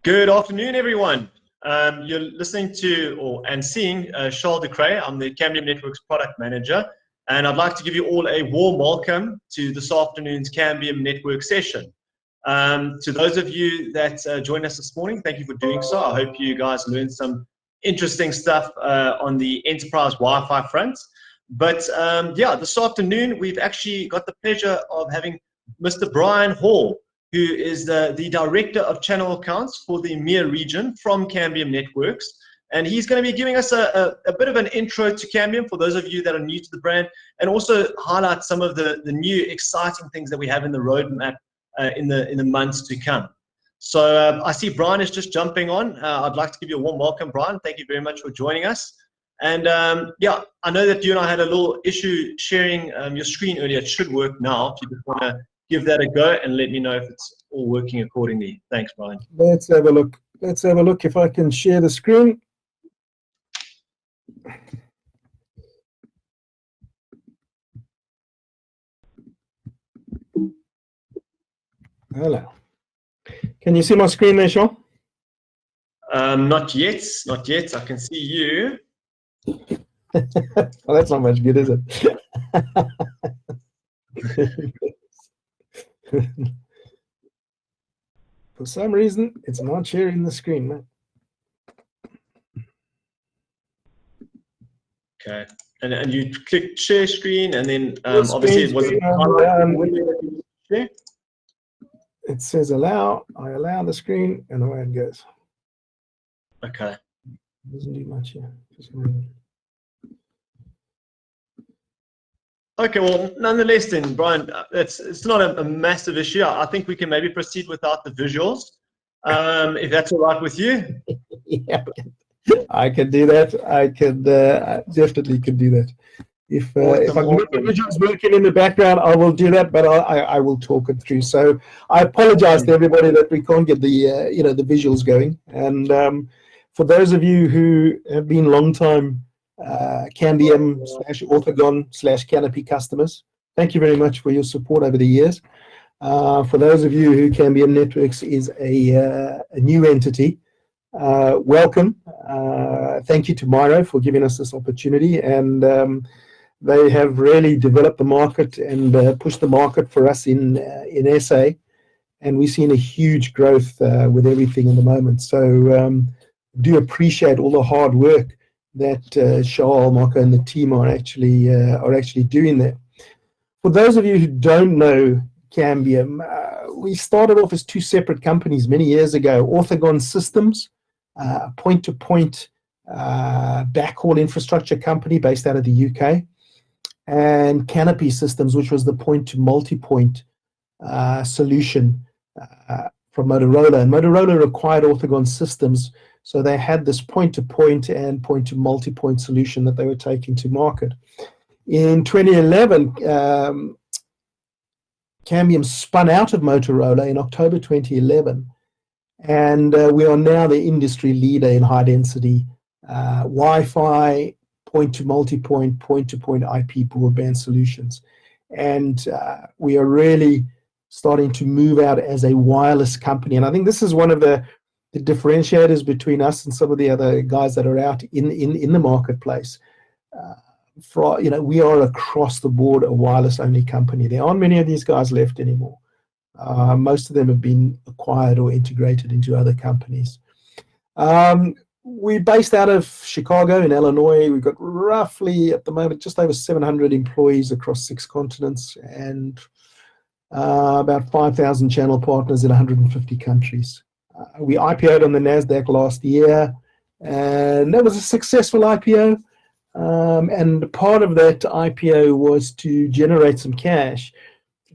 Good afternoon, everyone. You're listening to and seeing Charles de Cray. I'm the Cambium Networks product manager, and I'd like to give you all a warm welcome to this afternoon's Cambium Network session. To those of you that joined us this morning, thank you for doing so. I hope you guys learned some interesting stuff on the enterprise Wi-Fi front. But yeah, this afternoon we've actually got the pleasure of having Mr. Brian Hall, who is the Director of Channel Accounts for the EMEA region from Cambium Networks. And he's going to be giving us a bit of an intro to Cambium for those of you that are new to the brand, and also highlight some of the new exciting things that we have in the roadmap in the months to come. So I see Brian is just jumping on. I'd like to give you a warm welcome, Brian. Thank you very much for joining us. And yeah, I know that you and I had a little issue sharing your screen earlier. It should work now. If you just want to give that a go and let me know if it's all working accordingly. Thanks, Brian. Let's have a look. Let's have a look if I can share the screen. Hello. Can you see my screen there, Sean? Not yet. Not yet. I can see you. Well, that's not much good, is it? For some reason, it's not sharing the screen, man. Okay. And you click share screen, and then obviously it was share. It says allow. I allow the screen, and away it goes. Okay. Doesn't do much here. Okay, well, nonetheless then, Brian, it's not a massive issue. I think we can maybe proceed without the visuals, if that's all right with you. Yeah, I can do that. I definitely can do that. If I can get the visuals working in the background, I will do that, but I will talk it through. So I apologize to everybody that we can't get the the visuals going. And for those of you who have been long time Cambium/Orthogon/Canopy customers, thank you very much for your support over the years. For those of you who Cambium Networks is a new entity, welcome. Thank you to Miro for giving us this opportunity, and they have really developed the market and pushed the market for us in SA, and we've seen a huge growth with everything in the moment. So do appreciate all the hard work that Charles, Marco, and the team are actually doing there. For those of you who don't know Cambium, we started off as two separate companies many years ago. Orthogon Systems, point-to-point backhaul infrastructure company based out of the UK, and Canopy Systems, which was the point-to-multipoint solution from Motorola. And Motorola acquired Orthogon Systems, so they had this point-to-point and point-to-multipoint solution that they were taking to market. In 2011, Cambium spun out of Motorola in October 2011, and we are now the industry leader in high-density Wi-Fi, point-to-multipoint, point-to-point IP broadband solutions. And we are really starting to move out as a wireless company. And I think this is one of the differentiators between us and some of the other guys that are out in the marketplace. We are across the board a wireless only company. There aren't many of these guys left anymore. Most of them have been acquired or integrated into other companies. We're based out of Chicago in Illinois. We've got roughly at the moment just over 700 employees across 6 continents, and about 5,000 channel partners in 150 countries. We IPO'd on the NASDAQ last year, and that was a successful IPO. And part of that IPO was to generate some cash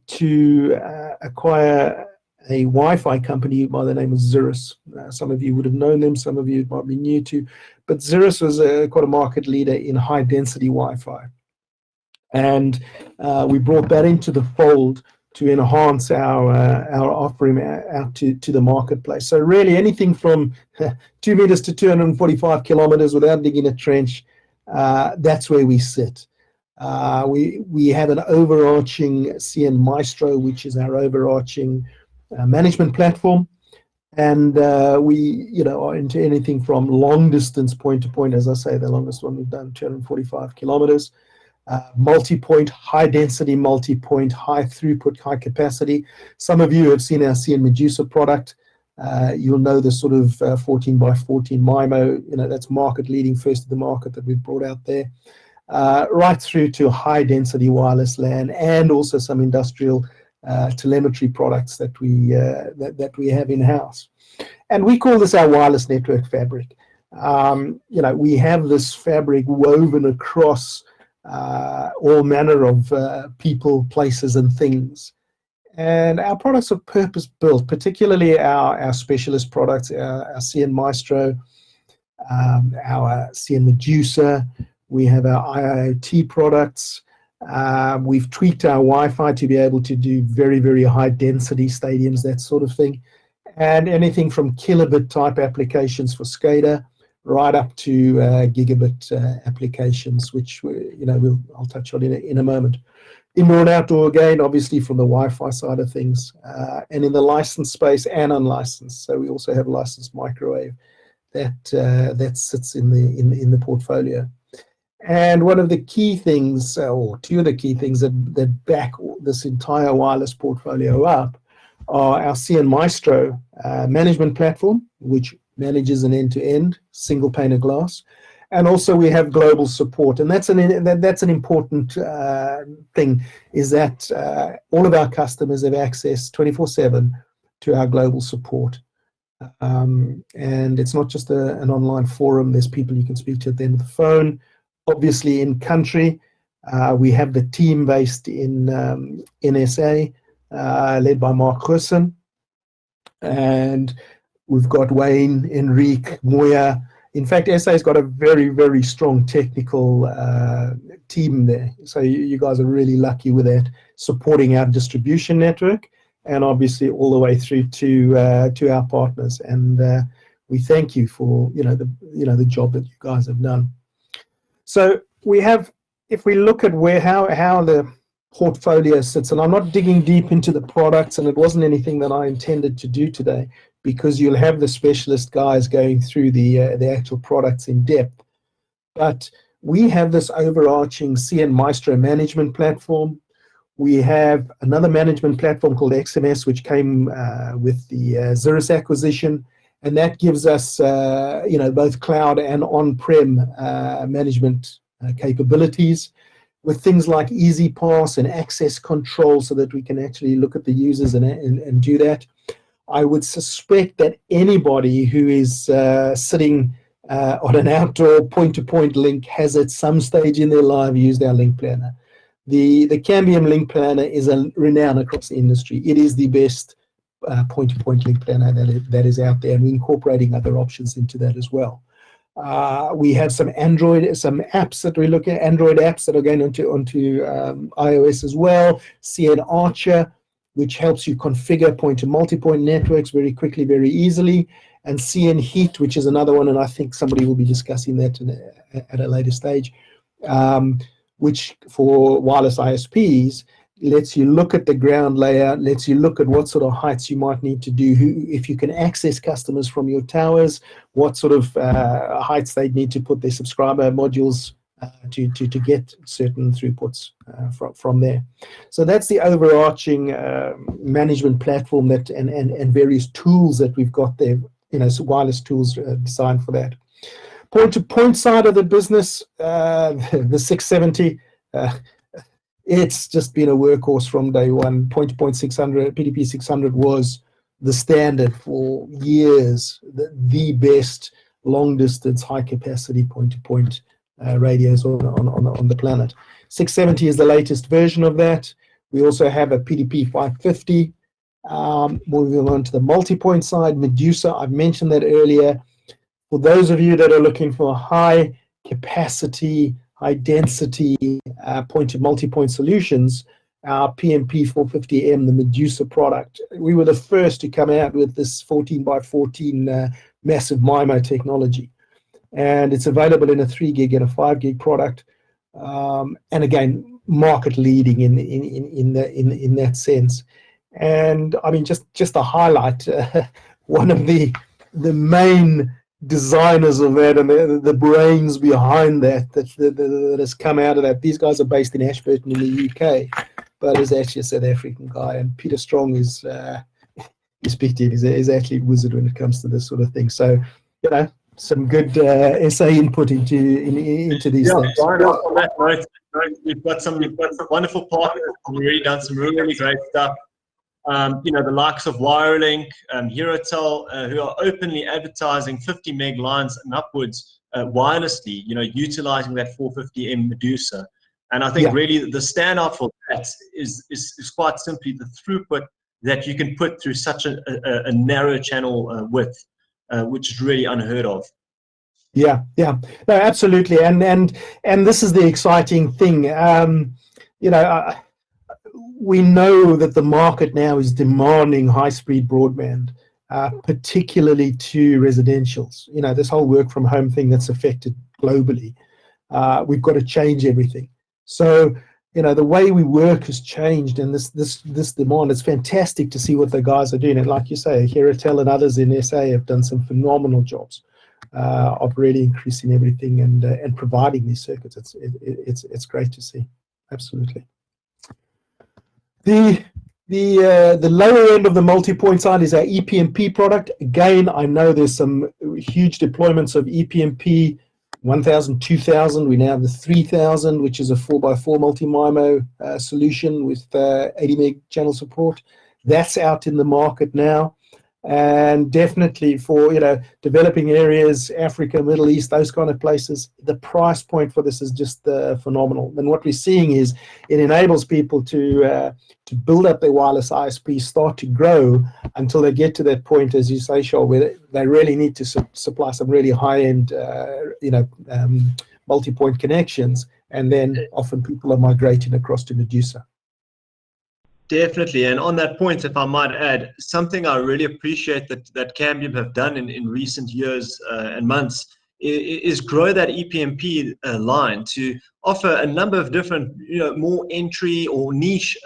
to acquire a Wi-Fi company by the name of Xeris. Some of you would have known them, some of you might be new to, but Xeris was quite a market leader in high-density Wi-Fi. And we brought that into the fold to enhance our offering out to the marketplace. So really anything from 2 meters to 245 kilometers without digging a trench, that's where we sit. We have an overarching CN Maestro, which is our overarching management platform. And we, are into anything from long distance point to point. As I say, the longest one we've done 245 kilometers. Multi-point, high density multi-point, high throughput, high capacity. Some of you have seen our CN Medusa product. You'll know the sort of 14 by 14 MIMO, that's market leading, first of the market that we've brought out there. Right through to high density wireless LAN, and also some industrial telemetry products that we have in-house. And we call this our wireless network fabric. We have this fabric woven across all manner of people, places, and things. And our products are purpose-built, particularly our specialist products, our CN Maestro, our CN Medusa. We have our IoT products. We've tweaked our Wi-Fi to be able to do very, very high density stadiums, that sort of thing. And anything from kilobit type applications for SCADA right up to gigabit applications, which I'll touch on in a moment. Indoor and outdoor, again, obviously from the Wi-Fi side of things, and in the licensed space and unlicensed. So we also have licensed microwave that sits in the portfolio. And one of the key things, or two of the key things that back this entire wireless portfolio up, are our CN Maestro management platform, which manages an end-to-end single pane of glass. And also we have global support, and that's an important thing, is that all of our customers have access 24/7 to our global support. And it's not just an online forum. There's people you can speak to at the end of the phone. Obviously in country, we have the team based in SA, led by Mark Goosen. And we've got Wayne, Enrique, Moya. In fact, SA's got a very, very strong technical team there. So you guys are really lucky with that, supporting our distribution network, and obviously all the way through to our partners. And we thank you for the job that you guys have done. So we have, if we look at how the portfolio sits, and I'm not digging deep into the products, and it wasn't anything that I intended to do today, because you'll have the specialist guys going through the actual products in depth. But we have this overarching CN Maestro management platform. We have another management platform called XMS, which came with the Xeris acquisition, and that gives us both cloud and on-prem management capabilities, with things like EasyPass and access control, so that we can actually look at the users and do that. I would suspect that anybody who is sitting on an outdoor point-to-point link has at some stage in their life used our link planner. The Cambium link planner is renowned across the industry. It is the best point-to-point link planner that is out there, and we're incorporating other options into that as well. We have some apps that we look at, Android apps that are going onto iOS as well. CN Archer, which helps you configure point-to-multipoint networks very quickly, very easily. And CN Heat, which is another one, and I think somebody will be discussing that at a later stage, which for wireless ISPs lets you look at the ground layer, lets you look at what sort of heights you might need to do, if you can access customers from your towers, what sort of heights they need to put their subscriber modules to get certain throughputs from there. So that's the overarching management platform and various tools that we've got there, so wireless tools designed for that. Point-to-point side of the business, the 670, it's just been a workhorse from day one. Point-to-point 600, PDP 600 was the standard for years, the best long-distance, high-capacity point-to-point radios on the planet. 670 is the latest version of that. We also have a PDP 550. Moving on to the multi-point side, Medusa, I've mentioned that earlier. For those of you that are looking for high capacity, high density point-to-multipoint solutions, our PMP 450M, the Medusa product, we were the first to come out with this 14 by 14 massive MIMO technology. And it's available in a 3 gig and a 5 gig product. And again, market leading in that sense. And I mean, just to highlight one of the main designers of that and the brains behind that has come out of that. These guys are based in Ashburton in the UK, but is actually a South African guy. And Peter Strong is, you speak to him, is actually a wizard when it comes to this sort of thing. So, you know, some good SA input into these things. Brian, on that note, we've got some wonderful partners. We've really done some really great stuff. You know, the likes of Wirelink, Herotel, who are openly advertising 50 meg lines and upwards wirelessly, you know, utilizing that 450M Medusa. And I think really the standout for that is quite simply the throughput that you can put through such a narrow channel width, which is really unheard of. Yeah, no, absolutely, and this is the exciting thing. You know, we know that the market now is demanding high-speed broadband, particularly to residentials. You know, this whole work from home thing that's affected globally. We've got to change everything. So, you know, the way we work has changed, and this demand, it's fantastic to see what the guys are doing. And like you say, Herotel and others in SA have done some phenomenal jobs of really increasing everything and providing these circuits. It's great to see. Absolutely. The lower end of the multi-point side is our EPMP product. Again, I know there's some huge deployments of EPMP 1000, 2000. We now have the 3000, which is a 4x4 multi-MIMO solution with 80 meg channel support. That's out in the market now. And definitely for, you know, developing areas, Africa, Middle East, those kind of places, the price point for this is just phenomenal. And what we're seeing is it enables people to build up their wireless ISP, start to grow until they get to that point, as you say, Charles, where they really need to supply some really high-end, you know, multi-point connections, and then often people are migrating across to Medusa. Definitely, and on that point, if I might add, something I really appreciate that Cambium have done in recent years and months is grow that EPMP line to offer a number of different, you know, more entry or niche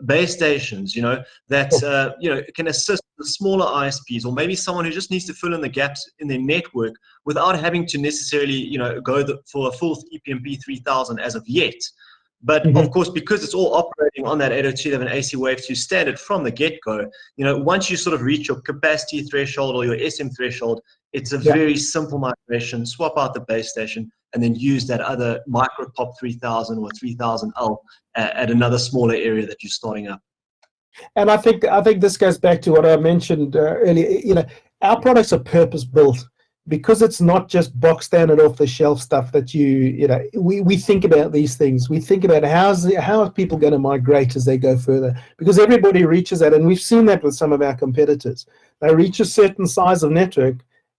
base stations, you know, that you know, can assist the smaller ISPs, or maybe someone who just needs to fill in the gaps in their network without having to necessarily, you know, go for a full EPMP 3000 as of yet. But of course, because it's all operating on that 802.11 AC Wave 2 standard from the get-go, you know, once you sort of reach your capacity threshold or your SM threshold, it's a very simple migration. Swap out the base station and then use that other micro pop 3000 or 3000L at another smaller area that you're starting up. And I think this goes back to what I mentioned earlier. You know, our products are purpose-built. Because it's not just box standard off the shelf stuff that you know, we think about these things. We think about how are people going to migrate as they go further, because everybody reaches that, and we've seen that with some of our competitors. They reach a certain size of network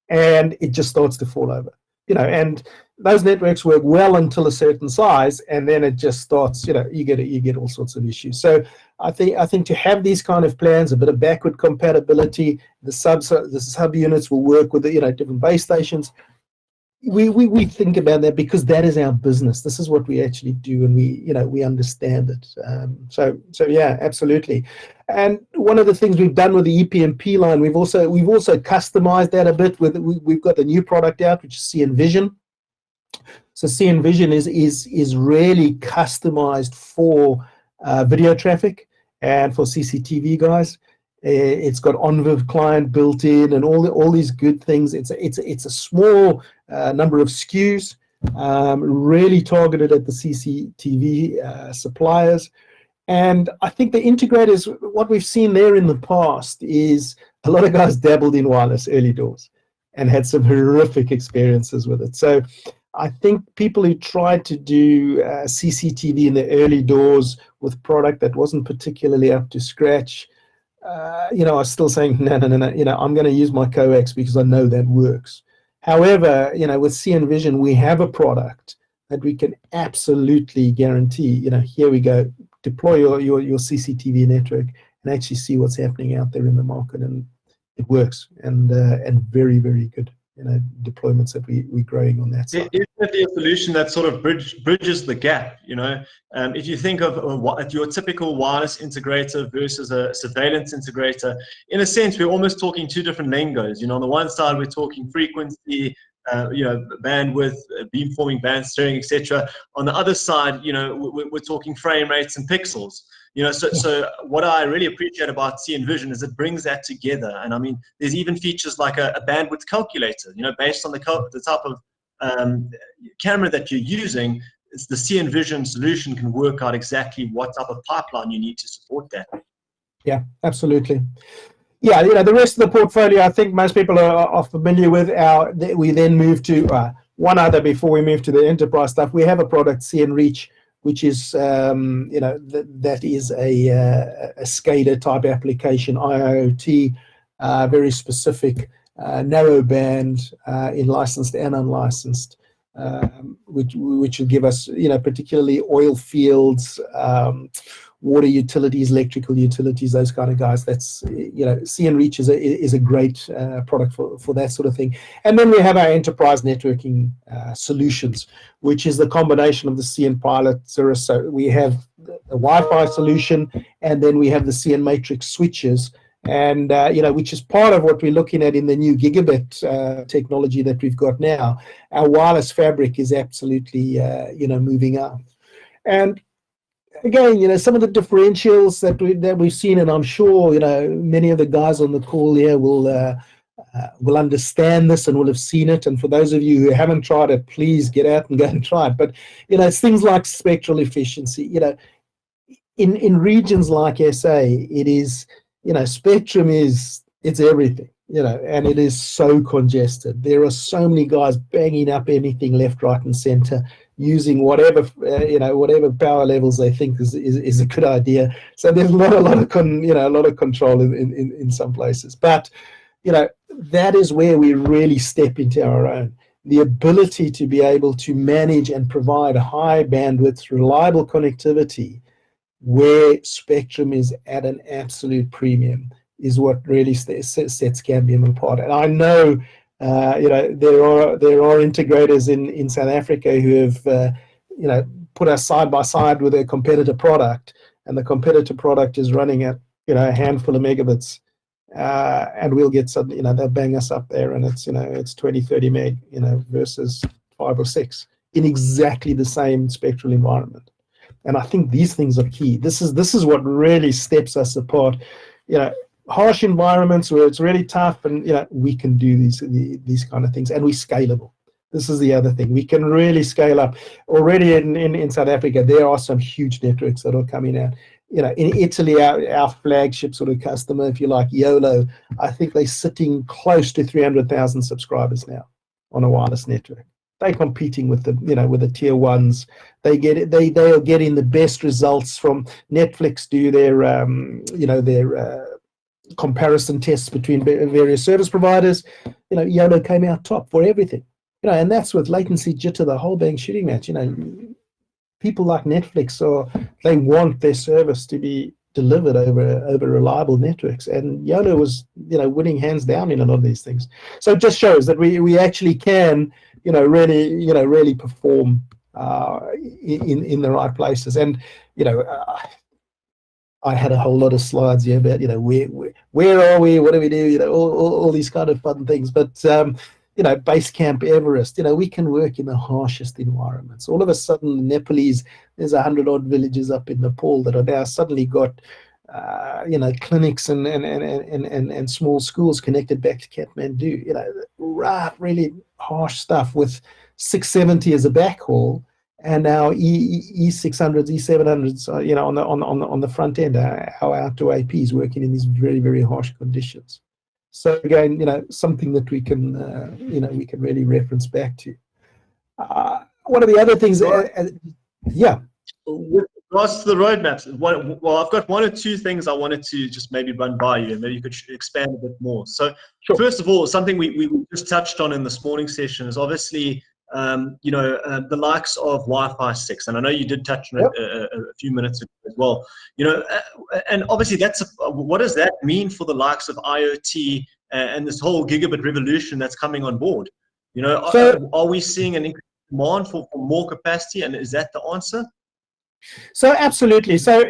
and it just starts to fall over, you know, and those networks work well until a certain size, and then it just starts, you know, you get all sorts of issues. So I think to have these kind of plans, a bit of backward compatibility, the sub units will work with the, you know, different base stations. We think about that because that is our business. This is what we actually do, and we understand it. So yeah, absolutely. And one of the things we've done with the EPMP line, we've also customized that a bit. We've got the new product out, which is CNvision. So CNvision is really customized for video traffic and for CCTV guys. It's got OnViv client built in and all these good things. It's a small number of SKUs, really targeted at the CCTV suppliers. And I think the integrators, what we've seen there in the past is a lot of guys dabbled in wireless early doors and had some horrific experiences with it. So I think people who tried to do CCTV in the early doors with product that wasn't particularly up to scratch, you know, are still saying, no, you know, I'm going to use my coax because I know that works. However, you know, with CNvision, we have a product that we can absolutely guarantee, you know, here we go, deploy your CCTV network and actually see what's happening out there in the market, and it works, and very, very good, you know, deployments that we're growing on that side. definitely a solution that sort of bridges the gap. If you think of your typical wireless integrator versus a surveillance integrator, in a sense, we're almost talking two different lingos. On the one side, we're talking frequency, bandwidth, beamforming, band steering, etc. On the other side, we're talking frame rates and pixels. So what I really appreciate about CNvision is it brings that together. And I mean, there's even features like a bandwidth calculator. Based on the type of camera that you're using, the CNvision solution can work out exactly what type of pipeline you need to support that. Yeah, absolutely. Yeah, the rest of the portfolio, I think most people are familiar with. We then move to one other before we move to the enterprise stuff. We have a product, CNReach, which is that is a SCADA type application, IoT, very specific, narrow band in licensed and unlicensed, which will give us, particularly oil fields, water utilities, electrical utilities, those kind of guys. That's, CNReach is a great product for that sort of thing. And then we have our enterprise networking solutions, which is the combination of the CN Pilot. So we have the Wi-Fi solution, and then we have the CN Matrix switches, and which is part of what we're looking at in the new gigabit technology that we've got now. Our wireless fabric is absolutely moving up. And again, some of the differentials that we've seen, and I'm sure many of the guys on the call here will understand this and will have seen it. And for those of you who haven't tried it, please get out and go and try it. But it's things like spectral efficiency. In regions like SA, it is spectrum it's everything. And it is so congested. There are so many guys banging up anything left, right, and center, using whatever power levels they think is a good idea. So there's not a lot of control in some places. But that is where we really step into our own. The ability to be able to manage and provide high bandwidth, reliable connectivity, where spectrum is at an absolute premium, is what really sets Cambium apart. And I know there are integrators in South Africa who have put us side by side with a competitor product, and the competitor product is running at a handful of megabits, and we'll get some, they'll bang us up there, and it's 20-30 meg versus 5 or 6 in exactly the same spectral environment. And I think these things are key. This is what really steps us apart. Harsh environments where it's really tough, and we can do these kind of things, and we're scalable. This is the other thing. We can really scale up. Already in South Africa, there are some huge networks that are coming out. In Italy, our flagship sort of customer, if you like, YOLO, I think they're sitting close to 300,000 subscribers now on a wireless network. They're competing with the tier ones. They are getting the best results from Netflix. Do their comparison tests between various service providers. YOLO came out top for everything. And that's with latency, jitter, the whole bang shooting match. People like Netflix, they want their service to be delivered over reliable networks, and YOLO was winning hands down in a lot of these things. So it just shows that we actually can really perform in the right places. And I had a whole lot of slides here about where are we, what do we do, all these kind of fun things. But Base Camp Everest, we can work in the harshest environments. All of a sudden, Nepalese, there's 100-odd villages up in Nepal that are now suddenly got clinics and small schools connected back to Kathmandu. Rough, really harsh stuff with 670 as a backhaul, and our E600s, E700s, on the front end, our outdoor APs working in these very, very harsh conditions. So again, something that we can really reference back to. One of the other things, yeah. With regards to the roadmaps, I've got one or two things I wanted to just maybe run by you, and maybe you could expand a bit more. So, sure. First of all, something we just touched on in this morning session is obviously the likes of Wi-Fi 6, and I know you did touch on it a few minutes ago as well. And obviously what does that mean for the likes of IoT and this whole gigabit revolution that's coming on board? Are we seeing an increase demand for more capacity, and is that the answer? So absolutely. So,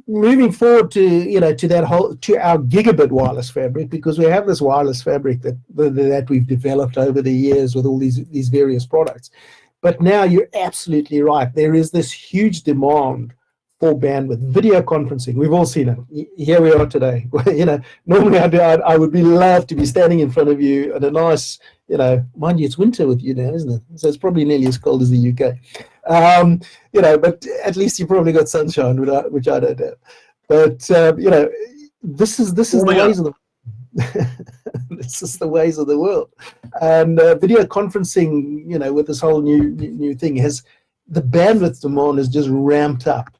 moving forward to, to our gigabit wireless fabric, because we have this wireless fabric that we've developed over the years with all these various products. But now you're absolutely right. There is this huge demand for bandwidth, video conferencing. We've all seen it. Here we are today. Normally I would be loved to be standing in front of you at a nice, mind you, it's winter with you now, isn't it? So it's probably nearly as cold as the UK. But at least you probably got sunshine, which I don't have. But this is the ways of the this is the ways of the world. And video conferencing, with this whole new thing, the bandwidth demand has just ramped up.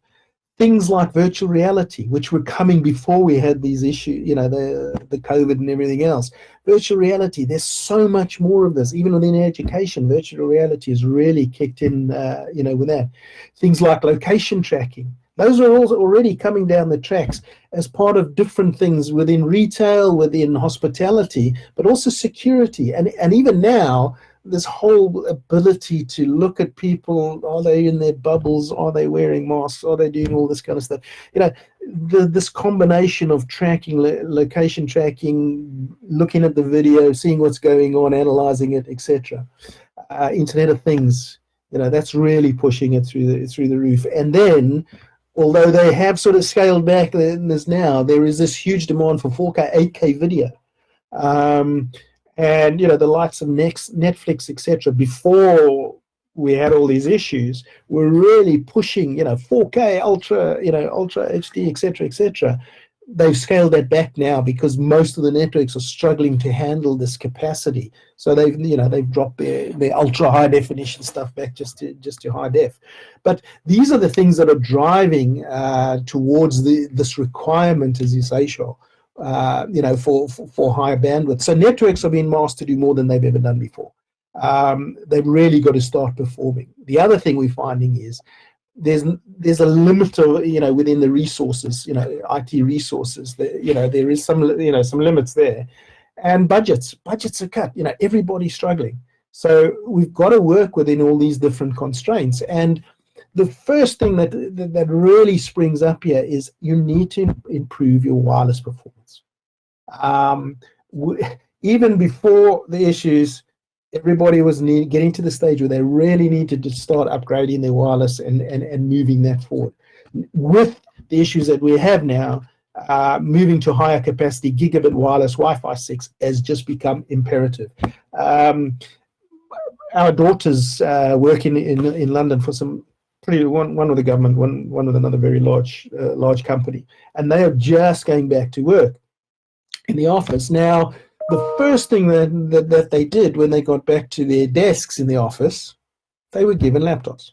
Things like virtual reality, which were coming before we had these issues, the COVID and everything else. Virtual reality, there's so much more of this. Even within education, virtual reality has really kicked in, with that. Things like location tracking. Those are also already coming down the tracks as part of different things within retail, within hospitality, but also security. And even now, this whole ability to look at people, are they in their bubbles, are they wearing masks, are they doing all this kind of stuff? This combination of tracking, location tracking, looking at the video, seeing what's going on, analyzing it, etc. Internet of Things, that's really pushing it through the roof. And then, although they have sort of scaled back in this now, there is this huge demand for 4K, 8K video. And the likes of Netflix, etc., before we had all these issues, were really pushing 4K, ultra HD, etc., etc. They've scaled that back now because most of the networks are struggling to handle this capacity. So they've dropped their ultra high definition stuff back just to high def. But these are the things that are driving towards this requirement, as you say, Charles. For higher bandwidth. So networks are being asked to do more than they've ever done before. They've really got to start performing. The other thing we're finding is there's a limit of, within the resources, IT resources. There is some limits there, and budgets are cut. Everybody's struggling. So we've got to work within all these different constraints. And the first thing that really springs up here is you need to improve your wireless performance. Even before the issues, everybody was getting to the stage where they really needed to start upgrading their wireless and moving that forward. With the issues that we have now, moving to higher capacity gigabit wireless Wi-Fi 6 has just become imperative. Our daughters work in London for one with the government, one with another very large company, and they are just going back to work in the office. Now, the first thing that they did when they got back to their desks in the office, they were given laptops.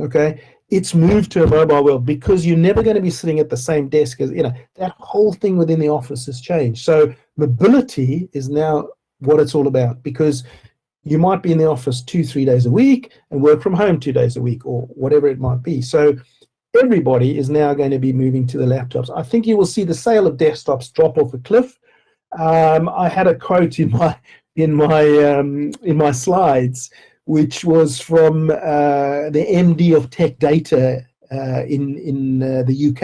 Okay, it's moved to a mobile world because you're never going to be sitting at the same desk as that whole thing within the office has changed. So mobility is now what it's all about, because you might be in the office 2-3 days a week and work from home 2 days a week, or whatever it might be. So everybody is now going to be moving to the laptops. I think you will see the sale of desktops drop off a cliff. I had a quote in my slides, which was from the MD of Tech Data in the UK,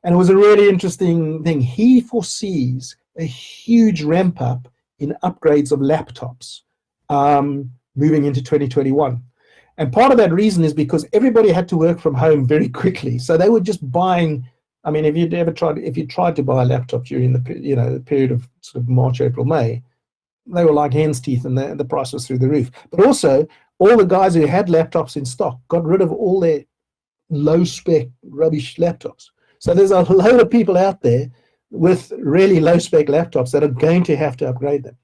and it was a really interesting thing. He foresees a huge ramp up in upgrades of laptops moving into 2021. And part of that reason is because everybody had to work from home very quickly. So they were just buying, if you tried to buy a laptop during the period of sort of March, April, May, they were like hen's teeth, and the price was through the roof. But also, all the guys who had laptops in stock got rid of all their low-spec rubbish laptops. So there's a load of people out there with really low-spec laptops that are going to have to upgrade them.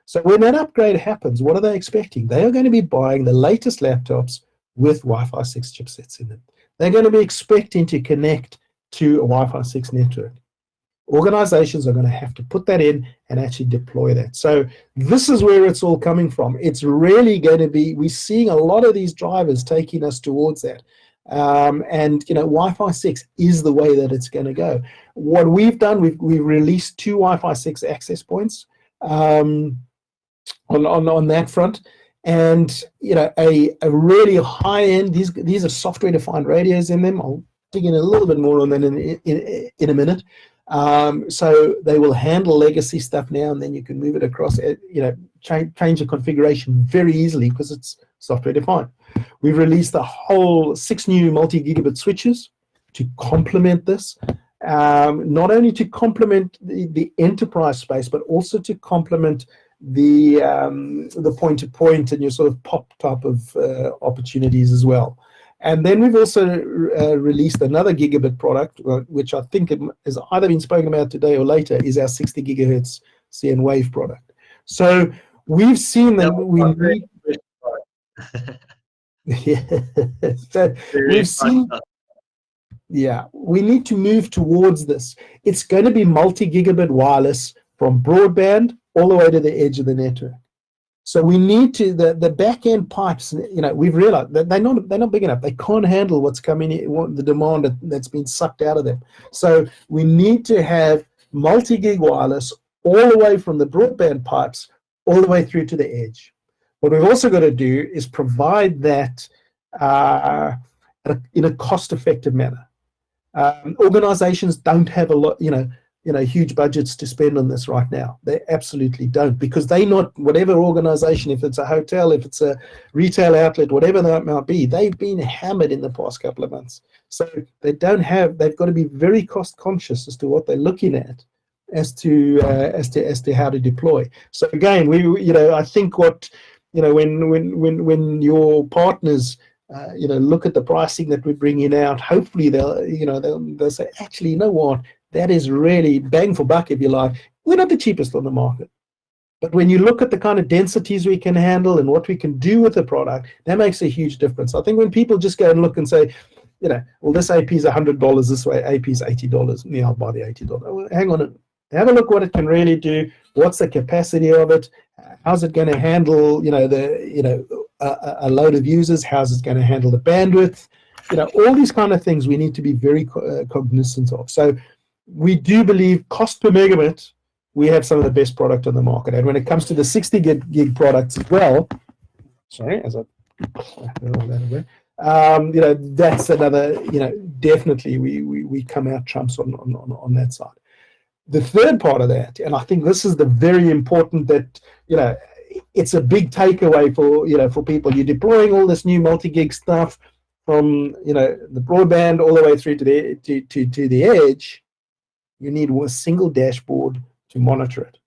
So when that upgrade happens, what are they expecting? They are going to be buying the latest laptops with Wi-Fi 6 chipsets in them. They're going to be expecting to connect to a Wi-Fi 6 network. Organizations are going to have to put that in and actually deploy that. So this is where it's all coming from. It's really going to be, we're seeing a lot of these drivers taking us towards that. And Wi-Fi 6 is the way that it's going to go. What we've done, we've released 2 Wi-Fi 6 access points on that front, and a really high end. These are software defined radios in them. I'll dig in a little bit more on that in a minute. So they will handle legacy stuff now, and then you can move it across. Change the configuration very easily because it's software defined. We've released a whole 6 new multi-gigabit switches to complement this. Not only to complement the enterprise space, but also to complement the point-to-point and your sort of pop type of opportunities as well. And then we've also released another gigabit product, which I think has either been spoken about today or later, is our 60 gigahertz CN Wave product. So we've seen that we need. Yeah. So we've seen. Yeah, we need to move towards this. It's going to be multi-gigabit wireless from broadband all the way to the edge of the network. So we need to the back-end pipes. We've realized that they're not big enough. They can't handle what's coming in, the demand that's been sucked out of them. So we need to have multi-gig wireless all the way from the broadband pipes all the way through to the edge. What we've also got to do is provide that in a cost-effective manner. Organizations don't have a lot, huge budgets to spend on this right now. They absolutely don't, because whatever organization, if it's a hotel, if it's a retail outlet, whatever that might be, they've been hammered in the past couple of months. So they've got to be very cost conscious as to what they're looking at as to how to deploy. So again, I think when your partners look at the pricing that we're bringing out, hopefully they'll say, actually, you know what, that is really bang for buck, if you like. We're not the cheapest on the market, but when you look at the kind of densities we can handle and what we can do with the product, that makes a huge difference. I think when people just go and look and say, well, this AP is $100 this way, AP is $80, yeah, I'll buy the $80. Well, hang on, have a look what it can really do. What's the capacity of it? How's it going to handle, a load of users? How's it going to handle the bandwidth? All these kind of things we need to be very cognizant of. So we do believe cost per megabit, we have some of the best product on the market. And when it comes to the 60 gig products as well, that's another, definitely we come out trumps on that side. The third part of that, and I think this is the very important that, it's a big takeaway for people. You're deploying all this new multi-gig stuff from, the broadband all the way through to the edge. You need a single dashboard to monitor it.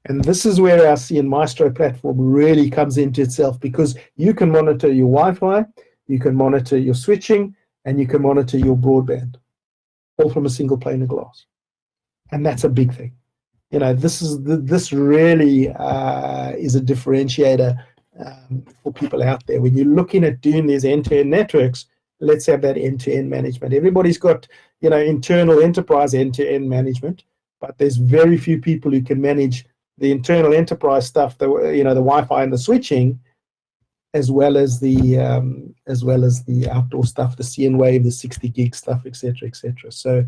And this is where our CN Maestro platform really comes into itself, because you can monitor your Wi-Fi, you can monitor your switching, and you can monitor your broadband, all from a single pane of glass. And that's a big thing. This really is a differentiator for people out there. When you're looking at doing these end-to-end networks, let's have that end-to-end management. Everybody's got, internal enterprise end-to-end management, but there's very few people who can manage the internal enterprise stuff, the Wi-Fi and the switching, as well as the outdoor stuff, the CN Wave, the 60 gig stuff, etc., etc. So,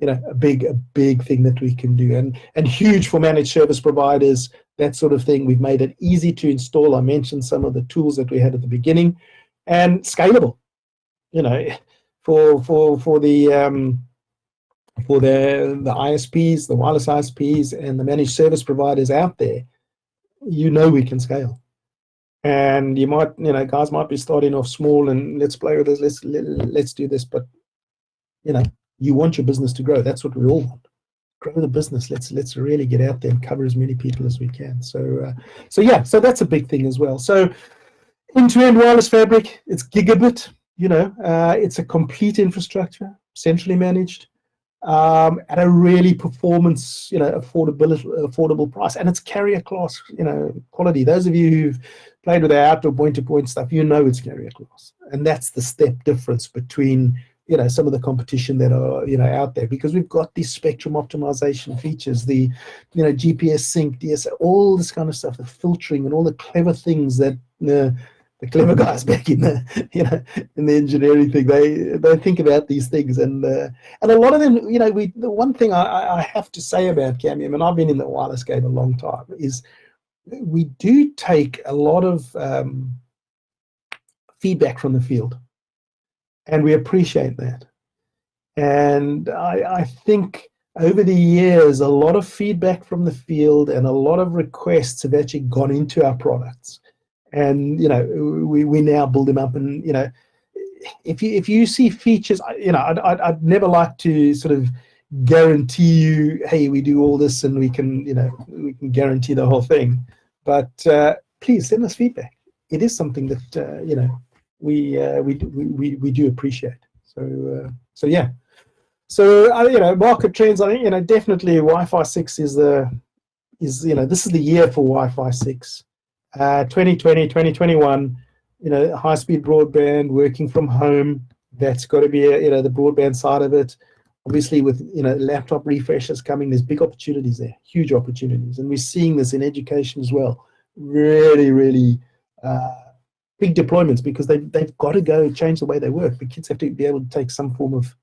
a big thing that we can do, and huge for managed service providers, that sort of thing. We've made it easy to install. I mentioned some of the tools that we had at the beginning, and scalable. For the ISPs, the wireless ISPs, and the managed service providers out there, we can scale. And you might, guys might be starting off small and let's play with this, let's do this, but you want your business to grow. That's what we all want. Grow the business. Let's really get out there and cover as many people as we can. So that's a big thing as well. So end-to-end wireless fabric, it's gigabit. It's a complete infrastructure, centrally managed, at a really performance, affordable price, and it's carrier class, quality. Those of you who've played with our outdoor point-to-point stuff, it's carrier class, and that's the step difference between some of the competition that are out there, because we've got these spectrum optimization features, the GPS sync, DSL, all this kind of stuff, the filtering and all the clever things that the clever guys back in the in the engineering thing, they think about these things, and a lot of them, the one thing I have to say about Cambium, and I've been in the wireless game a long time, is we do take a lot of feedback from the field, and we appreciate that. And I think over the years, a lot of feedback from the field and a lot of requests have actually gone into our products. And, we now build them up. And, if you see features, I'd never like to sort of guarantee you, hey, we do all this and we can guarantee the whole thing. But please send us feedback. It is something that, we do appreciate. So yeah. So market trends. I think definitely Wi-Fi 6 is this is the year for Wi-Fi 6. 2020, 2021. High-speed broadband, working from home. That's got to be the broadband side of it. Obviously, with laptop refreshes coming, there's big opportunities there, huge opportunities, and we're seeing this in education as well. Really, really big deployments because they've got to go change the way they work. The kids have to be able to take some form of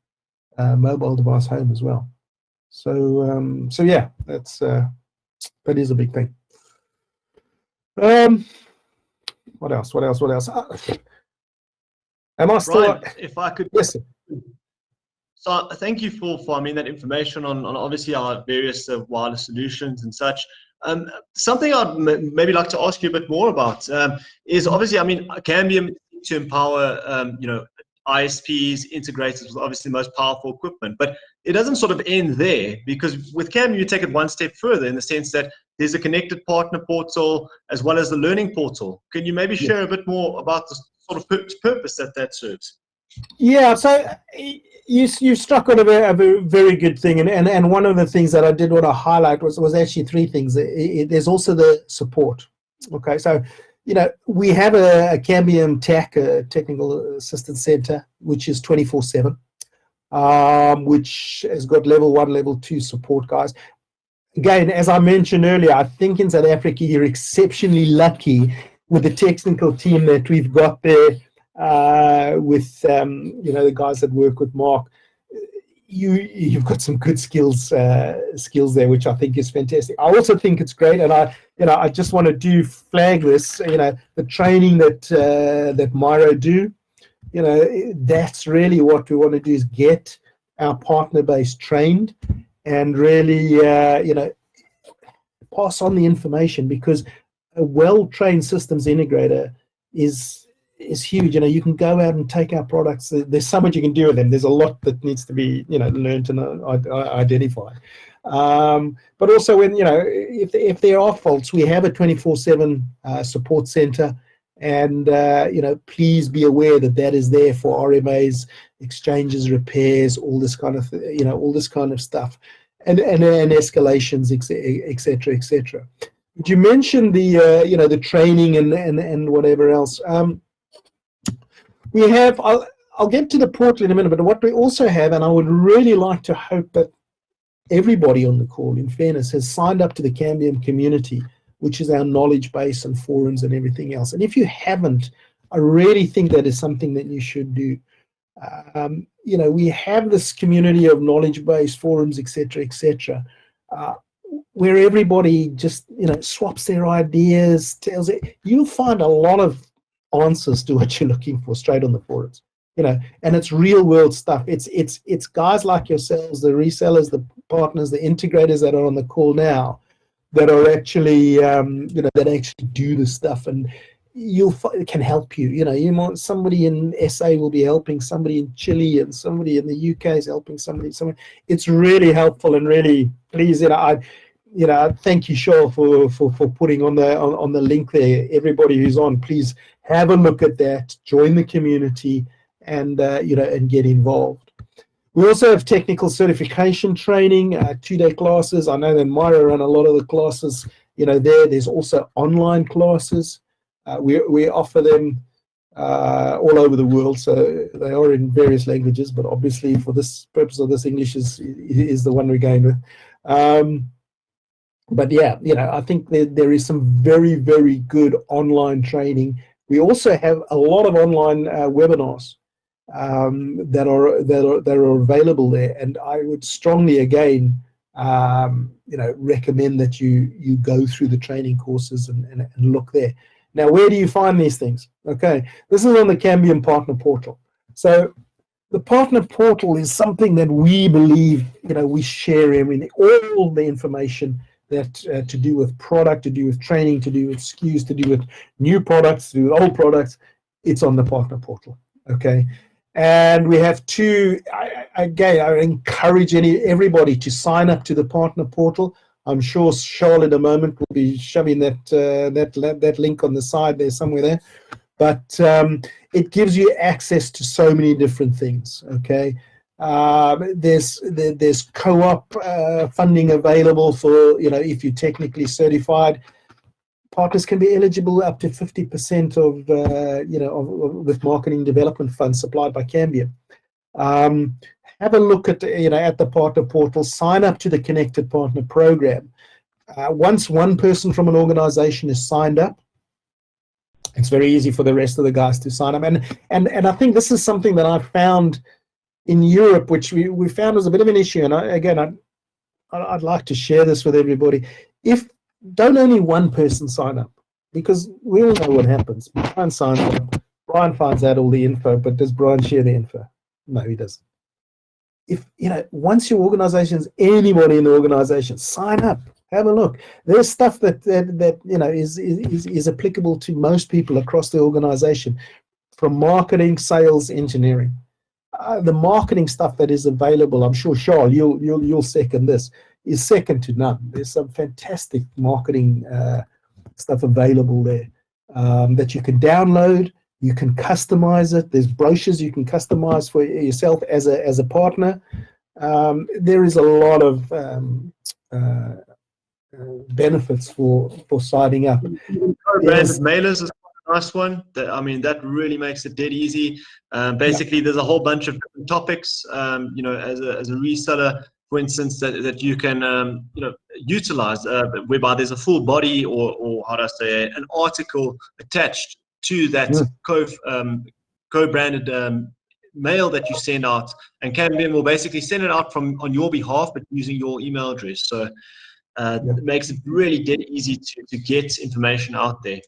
mobile device home as well. So yeah, that is a big thing. What else? Am I still? Brian, if I could. Yes, sir. So thank you for that information on obviously our various wireless solutions and such. Something I'd maybe like to ask you a bit more about is obviously, Cambium to empower ISPs, integrators with obviously the most powerful equipment, but it doesn't sort of end there, because with Cambium you take it one step further in the sense that there's a connected partner portal as well as the learning portal. Can you maybe share a bit more about the sort of purpose that serves? Yeah, so you struck on a very good thing, and one of the things that I did want to highlight was actually three things. There's also the support. Okay, so we have a Cambium TAC, a Technical Assistance Center, which is 24/7, which has got level 1, level 2 support, guys. Again, as I mentioned earlier, I think in South Africa you're exceptionally lucky with the technical team that we've got there. With the guys that work with Mark, you've got some good skills there, which I think is fantastic. I also think it's great, and I just want to flag this. The training that Miro do, that's really what we want to do, is get our partner base trained and really pass on the information, because a well-trained systems integrator is huge. You can go out and take our products. There's so much you can do with them. There's a lot that needs to be learned and identified. But also when if there are faults, we have a 24/7 support center, and please be aware that is there for RMAs, exchanges, repairs, all this kind of all this kind of stuff, and escalations, etc., etc. But you mentioned the training and whatever else. We have, I'll get to the portal in a minute, but what we also have, and I would really like to hope that everybody on the call, in fairness, has signed up to the Cambium community, which is our knowledge base and forums and everything else. And if you haven't, I really think that is something that you should do. We have this community of knowledge base, forums, etc., where everybody just swaps their ideas, tells it. You'll find a lot of answers to what you're looking for straight on the forums, and it's real world stuff. It's guys like yourselves, the resellers, the partners, the integrators that are on the call now, that are actually that actually do the stuff, and it can help you. Somebody in SA will be helping somebody in Chile, and somebody in the UK is helping somebody. It's really helpful, and really, please, thank you, Shaw, for putting on the link there. Everybody who's on, please have a look at that, join the community, and and get involved. We also have technical certification training, 2-day classes. I know that Myra run a lot of the classes. There's also online classes. We offer them all over the world, so they are in various languages. But obviously, for this purpose of this, English is the one we're going with. But yeah, I think there is some very, very good online training. We also have a lot of online webinars that are available there, and I would strongly again recommend that you go through the training courses and look there. Now, where do you find these things? Okay, this is on the Cambium Partner Portal. So the Partner Portal is something that we believe, we share everything, all the information that to do with product, to do with training, to do with SKUs, to do with new products, to do with old products. It's on the Partner Portal. Okay. And we have two, again, I encourage everybody to sign up to the Partner Portal. I'm sure Charles in a moment will be shoving that link on the side there, somewhere there. But it gives you access to so many different things, okay? There's co-op funding available for, if you're technically certified. Partners can be eligible up to 50% with marketing development funds supplied by Cambium. Have a look at the Partner Portal. Sign up to the Connected Partner Program. Once one person from an organization is signed up, it's very easy for the rest of the guys to sign up. And I think this is something that I found in Europe, which we found was a bit of an issue. And I'd like to share this with everybody. Don't only one person sign up, because we all know what happens. Brian signs up, Brian finds out all the info, but does Brian share the info? No, he doesn't. Once your organization's anybody in the organization, sign up, have a look. There's stuff that is applicable to most people across the organization, from marketing, sales, engineering. The marketing stuff that is available, I'm sure, Charles, you'll second this, is second to none. There's some fantastic marketing stuff available there that you can download. You can customize it. There's brochures you can customize for yourself as a partner. There is a lot of benefits for signing up. Co-branded mailers is a nice one. That really makes it dead easy. Basically, there's a whole bunch of different topics. As a reseller, for instance, that you can utilize, whereby there's a full body or how do I say, an article attached to that co-branded mail that you send out, and Cambium will basically send it out on your behalf, but using your email address. So it makes it really dead easy to get information out there.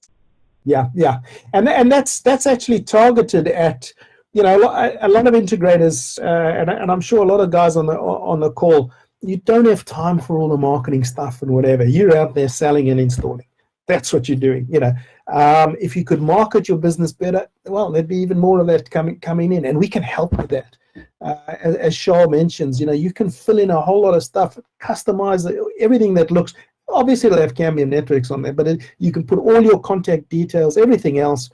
Yeah, and that's actually targeted at a lot of integrators, and I'm sure a lot of guys on the call. You don't have time for all the marketing stuff and whatever. You're out there selling and installing. That's what you're doing. If you could market your business better, well, there'd be even more of that coming in, and we can help with that. As Charles mentions, you can fill in a whole lot of stuff, customize everything that looks. Obviously, it'll have Cambium networks on there, but you can put all your contact details, everything else,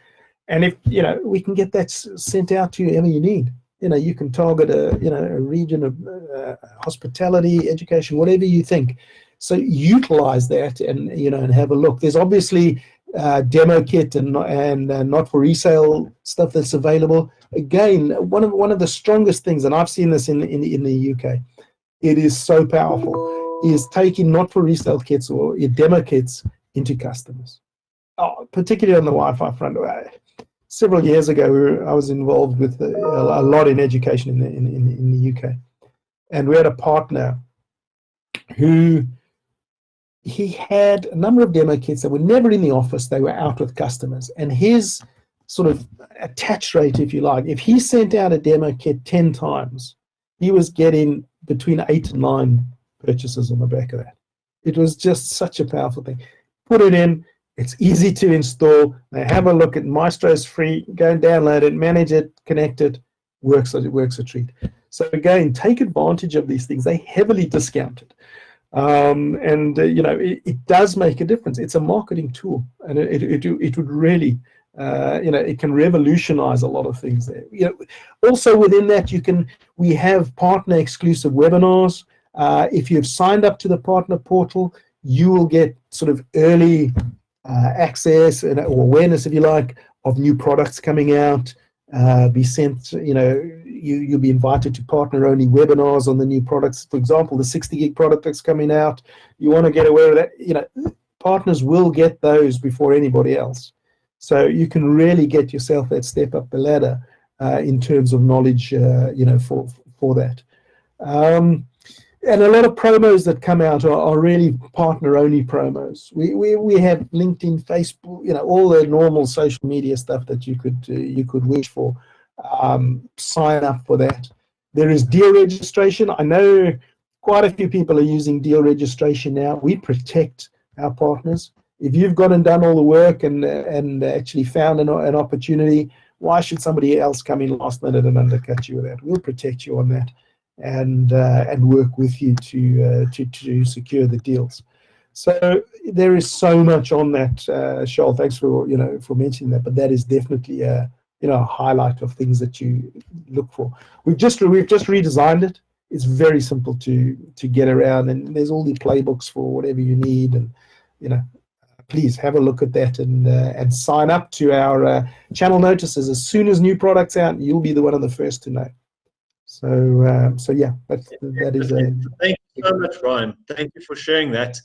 and if we can get that sent out to you wherever you need. You can target a region of hospitality, education, whatever you think. So utilize that and have a look. There's obviously demo kit and not for resale stuff that's available. Again, one of the strongest things, and I've seen this in the UK, it is so powerful, is taking not for resale kits or your demo kits into customers. Particularly on the Wi-Fi front. Several years ago, I was involved with a lot in education in the UK, and we had a partner who he had a number of demo kits that were never in the office. They were out with customers, and his sort of attach rate, if you like, if he sent out a demo kit 10 times, he was getting between 8 and 9 purchases on the back of that. It was just such a powerful thing. Put it in. It's easy to install. They have a look at Maestro's free. Go and download it, manage it, connect it. Works a treat. So again, take advantage of these things. They heavily discounted, it does make a difference. It's a marketing tool, and it would really, it can revolutionize a lot of things there. Also within that, we have partner exclusive webinars. If you've signed up to the Partner Portal, you will get sort of early access or awareness, if you like, of new products coming out. Be sent, you'll be invited to partner-only webinars on the new products. For example, the 60 gig product that's coming out. You want to get aware of that. Partners will get those before anybody else. So you can really get yourself that step up the ladder in terms of knowledge, for that. And a lot of promos that come out are really partner-only promos. We have LinkedIn, Facebook, all the normal social media stuff that you could wish for. Sign up for that. There is deal registration. I know quite a few people are using deal registration now. We protect our partners. If you've gone and done all the work and actually found an opportunity, why should somebody else come in last minute and undercut you with that? We'll protect you on that, and work with you to secure the deals. So there is so much on that, Charles. Thanks for mentioning that. But that is definitely a highlight of things that you look for. We've just redesigned it. It's very simple to get around, and there's all the playbooks for whatever you need. And please have a look at that and sign up to our channel notices. As soon as new products out, you'll be the one of the first to know. So yeah, that is a. Thank you so much, Ryan. Thank you for sharing that.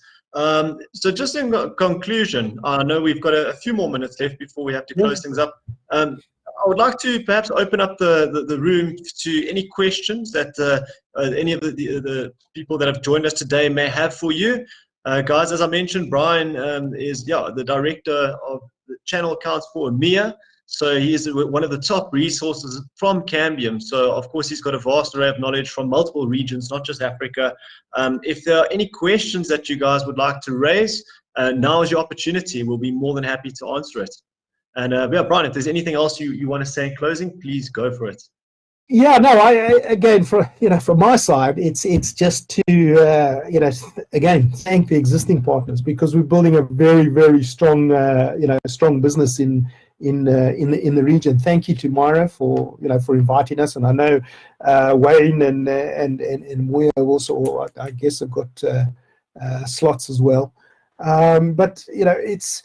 So just in conclusion, I know we've got a few more minutes left before we have to close things up. I would like to perhaps open up the room to any questions that any of the people that have joined us today may have for you. Guys, as I mentioned, Brian is the director of the channel accounts for EMEA. So he is one of the top resources from Cambium. So of course he's got a vast array of knowledge from multiple regions, not just Africa. If there are any questions that you guys would like to raise, now is your opportunity. We'll be more than happy to answer it. And Brian, if there's anything else you want to say in closing, please go for it. Yeah, no, again, from my side, it's just to again thank the existing partners, because we're building a very, very strong strong business in the region. Thank you to Myra for inviting us, and I know Wayne and we also, I guess, have got slots as well. But it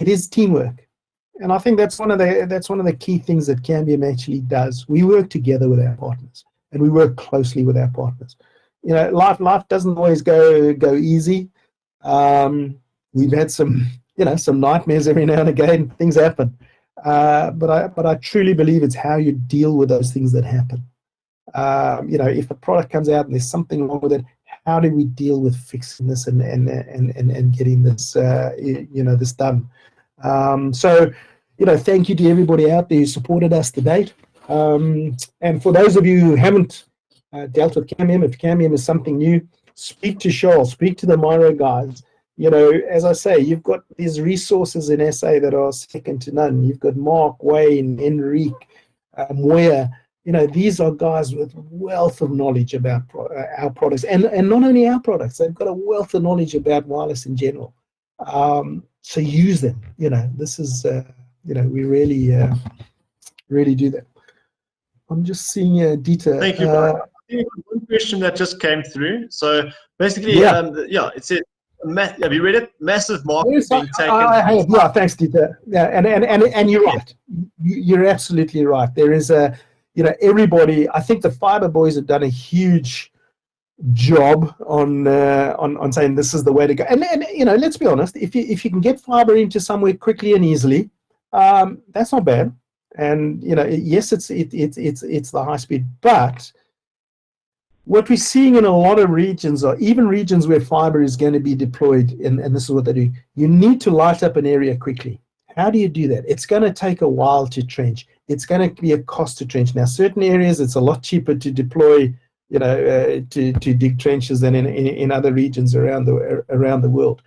is teamwork. And I think that's one of the key things that Cambium actually does. We work together with our partners, and we work closely with our partners. Life doesn't always go easy. We've had some nightmares every now and again. Things happen, but I truly believe it's how you deal with those things that happen. If a product comes out and there's something wrong with it, how do we deal with fixing this and getting this this done? So thank you to everybody out there who supported us to date. And for those of you who haven't dealt with Cambium, if Cambium is something new, speak to Charles, speak to the Myro guys. As I say, you've got these resources in SA that are second to none. You've got Mark, Wayne, Enrique, Moya. These are guys with wealth of knowledge about our products, and not only our products, they've got a wealth of knowledge about wireless in general. So use them. This is we really do that. I'm just seeing Dieter. Thank you, Brian. I think one question that just came through. So basically, it said, have you read it? Massive market being taken. I have. Yeah, thanks, Dieter. Yeah, and you're right. You're absolutely right. There is everybody. I think the fiber boys have done a huge job on saying this is the way to go. And let's be honest, if you can get fiber into somewhere quickly and easily, that's not bad. And yes, it's the high speed, but what we're seeing in a lot of regions, or even regions where fiber is going to be deployed, and this is what they do, you need to light up an area quickly. How do you do that? It's going to take a while to trench. It's going to be a cost to trench. Now, certain areas, it's a lot cheaper to deploy to dig trenches than in other regions around the world.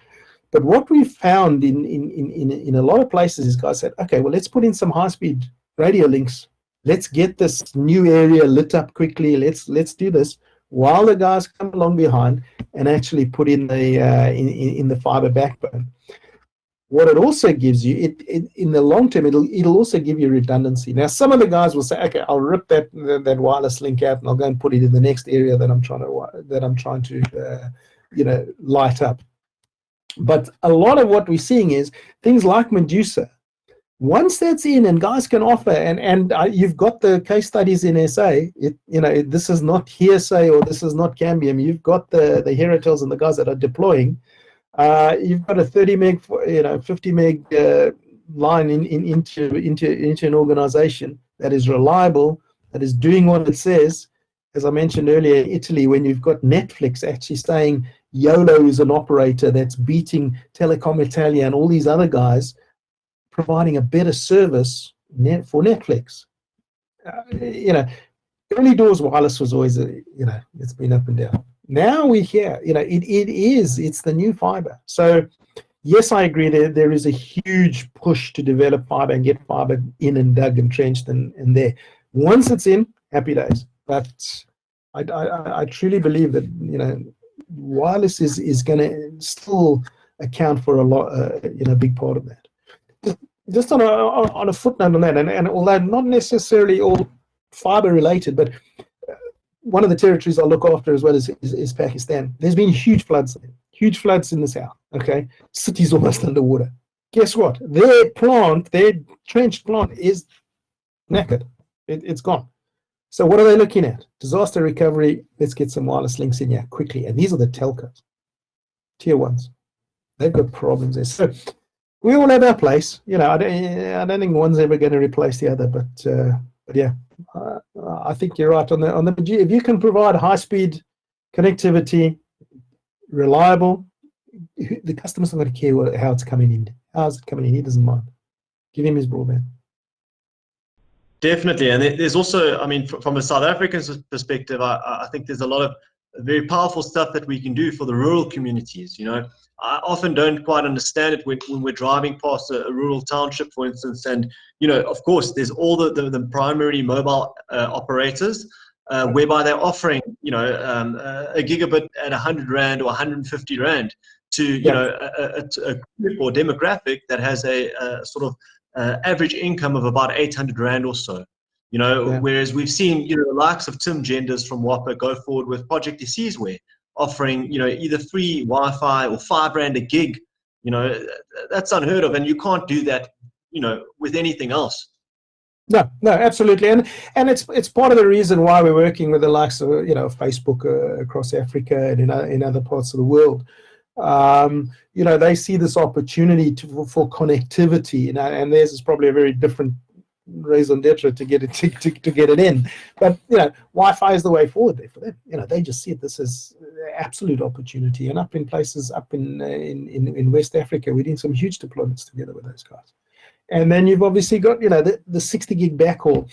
But what we've found in a lot of places is guys said, okay, well, let's put in some high-speed radio links. Let's get this new area lit up quickly. Let's do this while the guys come along behind and actually put in the fiber backbone. What it also gives you, in the long term, it'll also give you redundancy. Now, some of the guys will say, okay, I'll rip that wireless link out and I'll go and put it in the next area that I'm trying to light up. But a lot of what we're seeing is things like Medusa. Once that's in and guys can offer, and you've got the case studies in SA. This is not hearsay or this is not Cambium. You've got the Heritels and the guys that are deploying. You've got a 30 meg, 50 meg line into an organization that is reliable, that is doing what it says, as I mentioned earlier, Italy, when you've got Netflix actually saying YOLO is an operator that's beating Telecom Italia and all these other guys, providing a better service for Netflix. Early doors wireless was always, it's been up and down. Now we're here, it's the new fiber. So yes, I agree there is a huge push to develop fiber and get fiber in and dug and trenched and there. Once it's in, happy days. But I truly believe that, wireless is going to still account for a lot, a big part of that. Just on a footnote on that, and although not necessarily all fiber related, but one of the territories I look after as well is Pakistan. There's been huge floods in the south. Okay, cities almost underwater. Guess what? Their trenched plant is knackered. It's gone. So what are they looking at? Disaster recovery. Let's get some wireless links in here quickly. And these are the telcos, tier ones. They've got problems there. So we all have our place. I don't think one's ever going to replace the other. But yeah, I think you're right on the. If you can provide high-speed connectivity, reliable, the customer's not going to care how it's coming in. How's it coming in? He doesn't mind. Give him his broadband. Definitely, and there's also, from a South African perspective, I think there's a lot of very powerful stuff that we can do for the rural communities. I often don't quite understand it when we're driving past a rural township, for instance, and of course, there's all the primary mobile operators, whereby they're offering a gigabit at 100 rand or 150 rand to a group or demographic that has a sort of average income of about 800 rand or so. Whereas we've seen the likes of Tim Genders from WAPA go forward with Project Isizwe, offering either free Wi-Fi or 5 rand a gig. That's unheard of, and you can't do that with anything else. No, absolutely, and it's part of the reason why we're working with the likes of Facebook across Africa and in other parts of the world. They see this opportunity for connectivity, and theirs is probably a very different raison d'etre to get it in. But Wi-Fi is the way forward there for them. They just see this as absolute opportunity. And up in places in West Africa, we're doing some huge deployments together with those guys. And then you've obviously got the 60 gig backhaul.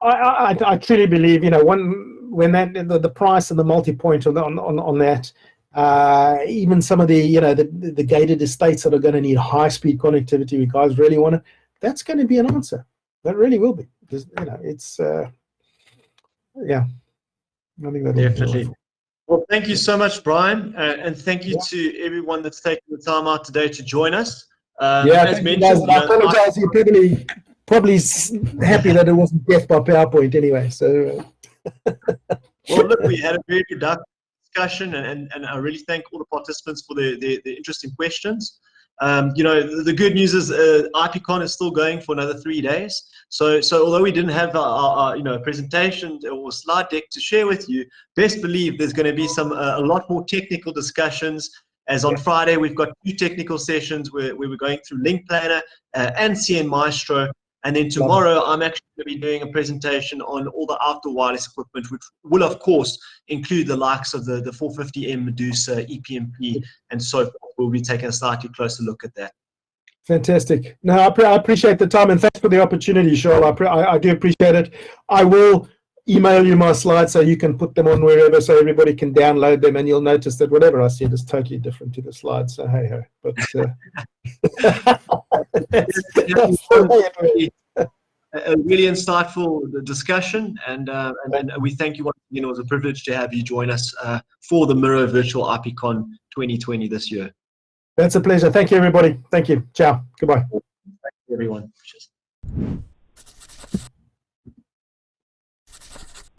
I truly believe when the price and the multi-point on that. Even some of the gated estates that are going to need high-speed connectivity, you guys really want it, that's going to be an answer. That really will be. Because, it's, I think that'll definitely. Well, thank you so much, Brian, and thank you to everyone that's taken the time out today to join us. As mentioned, I apologize. You're probably happy that it wasn't death by PowerPoint anyway. So, well, look, we had a very productive discussion, and I really thank all the participants for the interesting questions. The good news is IPCon is still going for another 3 days. So although we didn't have our presentation or slide deck to share with you, best believe there's going to be a lot more technical discussions. As on Friday, we've got 2 technical sessions where we're going through Link Planner and CN Maestro. And then tomorrow, I'm actually going to be doing a presentation on all the outdoor wireless equipment, which will, of course, include the likes of the 450M Medusa, EPMP, and so forth. We'll be taking a slightly closer look at that. Fantastic. No, I appreciate the time, and thanks for the opportunity, Charles. I do appreciate it. I will email you my slides so you can put them on wherever, so everybody can download them, and you'll notice that whatever I said is totally different to the slides. So hey ho. But a really insightful discussion, and we thank you once again. It was a privilege to have you join us for the Miro Virtual IPCon 2020 this year. That's a pleasure. Thank you, everybody. Thank you. Ciao. Goodbye. Thank you, everyone. Cheers.